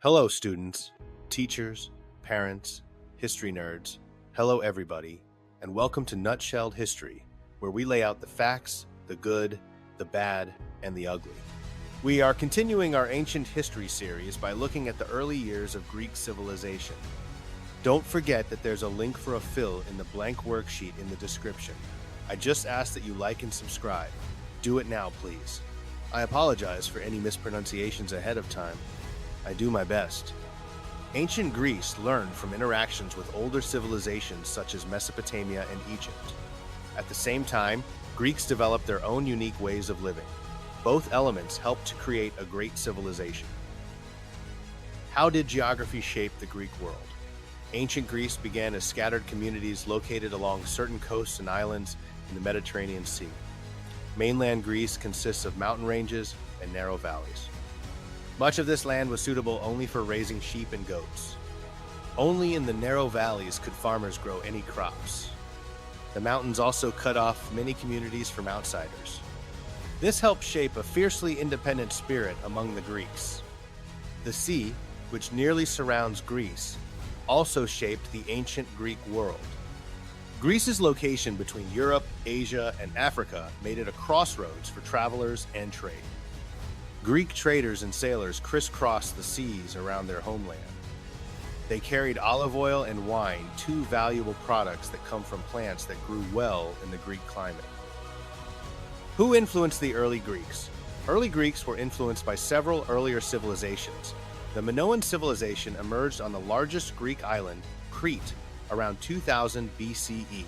Hello, students, teachers, parents, history nerds. Hello, everybody, and welcome to Nutshelled History, where we lay out the facts, the good, the bad, and the ugly. We are continuing our ancient history series by looking at the early years of Greek civilization. Don't forget that there's a link for a fill in the blank worksheet in the description. I just ask that you like and subscribe. Do it now, please. I apologize for any mispronunciations ahead of time. I do my best. Ancient Greece learned from interactions with older civilizations such as Mesopotamia and Egypt. At the same time, Greeks developed their own unique ways of living. Both elements helped to create a great civilization. How did geography shape the Greek world? Ancient Greece began as scattered communities located along certain coasts and islands in the Mediterranean Sea. Mainland Greece consists of mountain ranges and narrow valleys. Much of this land was suitable only for raising sheep and goats. Only in the narrow valleys could farmers grow any crops. The mountains also cut off many communities from outsiders. This helped shape a fiercely independent spirit among the Greeks. The sea, which nearly surrounds Greece, also shaped the ancient Greek world. Greece's location between Europe, Asia, and Africa made it a crossroads for travelers and trade. Greek traders and sailors crisscrossed the seas around their homeland. They carried olive oil and wine, two valuable products that come from plants that grew well in the Greek climate. Who influenced the early Greeks? Early Greeks were influenced by several earlier civilizations. The Minoan civilization emerged on the largest Greek island, Crete, around 2000 BCE.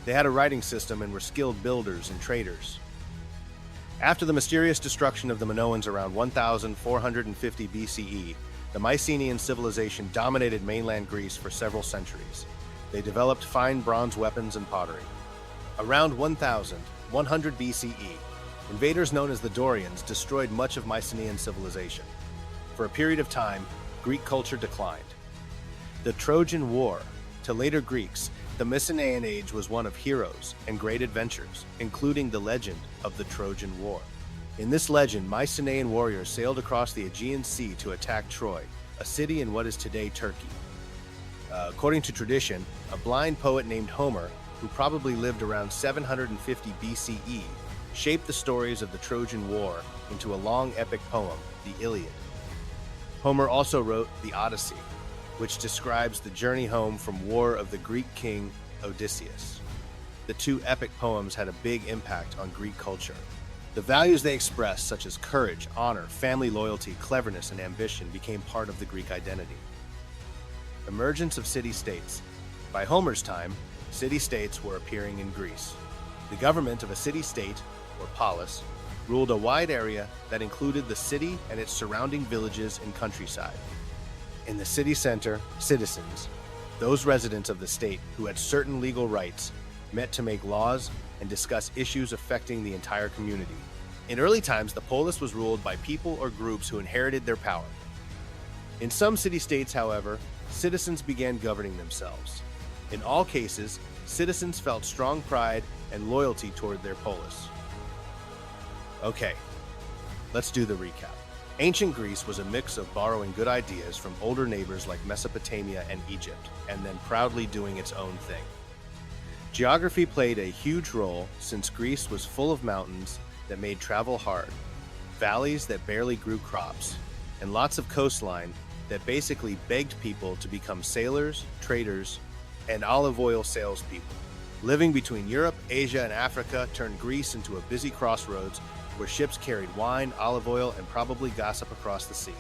They had a writing system and were skilled builders and traders. After the mysterious destruction of the Minoans around 1450 BCE, the Mycenaean civilization dominated mainland Greece for several centuries. They developed fine bronze weapons and pottery. Around 1100 BCE, invaders known as the Dorians destroyed much of Mycenaean civilization. For a period of time, Greek culture declined. The Trojan War. To later Greeks, the Mycenaean age was one of heroes and great adventures, including the legend of the Trojan War. In this legend, Mycenaean warriors sailed across the Aegean Sea to attack Troy, a city in what is today Turkey. According to tradition, a blind poet named Homer, who probably lived around 750 BCE, shaped the stories of the Trojan War into a long epic poem, the Iliad. Homer also wrote the Odyssey, which describes the journey home from war of the Greek king Odysseus. The two epic poems had a big impact on Greek culture. The values they expressed, such as courage, honor, family loyalty, cleverness, and ambition, became part of the Greek identity. Emergence of city-states. By Homer's time, city-states were appearing in Greece. The government of a city-state, or polis, ruled a wide area that included the city and its surrounding villages and countryside. In the city center, citizens, those residents of the state who had certain legal rights, met to make laws and discuss issues affecting the entire community. In early times, the polis was ruled by people or groups who inherited their power. In some city-states, however, citizens began governing themselves. In all cases, citizens felt strong pride and loyalty toward their polis. Okay, let's do the recap. Ancient Greece was a mix of borrowing good ideas from older neighbors like Mesopotamia and Egypt, and then proudly doing its own thing. Geography played a huge role since Greece was full of mountains that made travel hard, valleys that barely grew crops, and lots of coastline that basically begged people to become sailors, traders, and olive oil salespeople. Living between Europe, Asia, and Africa turned Greece into a busy crossroads where ships carried wine, olive oil, and probably gossip across the sea.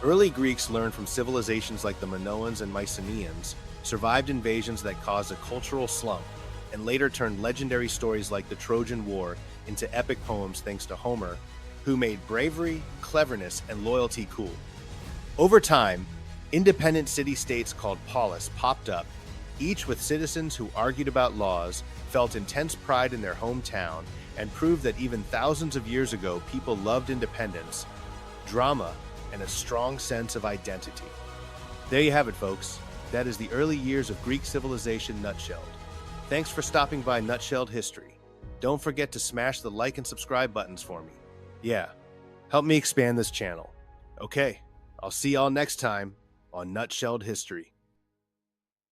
Early Greeks learned from civilizations like the Minoans and Mycenaeans, survived invasions that caused a cultural slump, and later turned legendary stories like the Trojan War into epic poems thanks to Homer, who made bravery, cleverness, and loyalty cool. Over time, independent city-states called polis popped up, each with citizens who argued about laws, felt intense pride in their hometown, and proved that even thousands of years ago, people loved independence, drama, and a strong sense of identity. There you have it, folks. That is the early years of Greek civilization nutshelled. Thanks for stopping by Nutshelled History. Don't forget to smash the like and subscribe buttons for me. Yeah, help me expand this channel. Okay, I'll see y'all next time on Nutshelled History.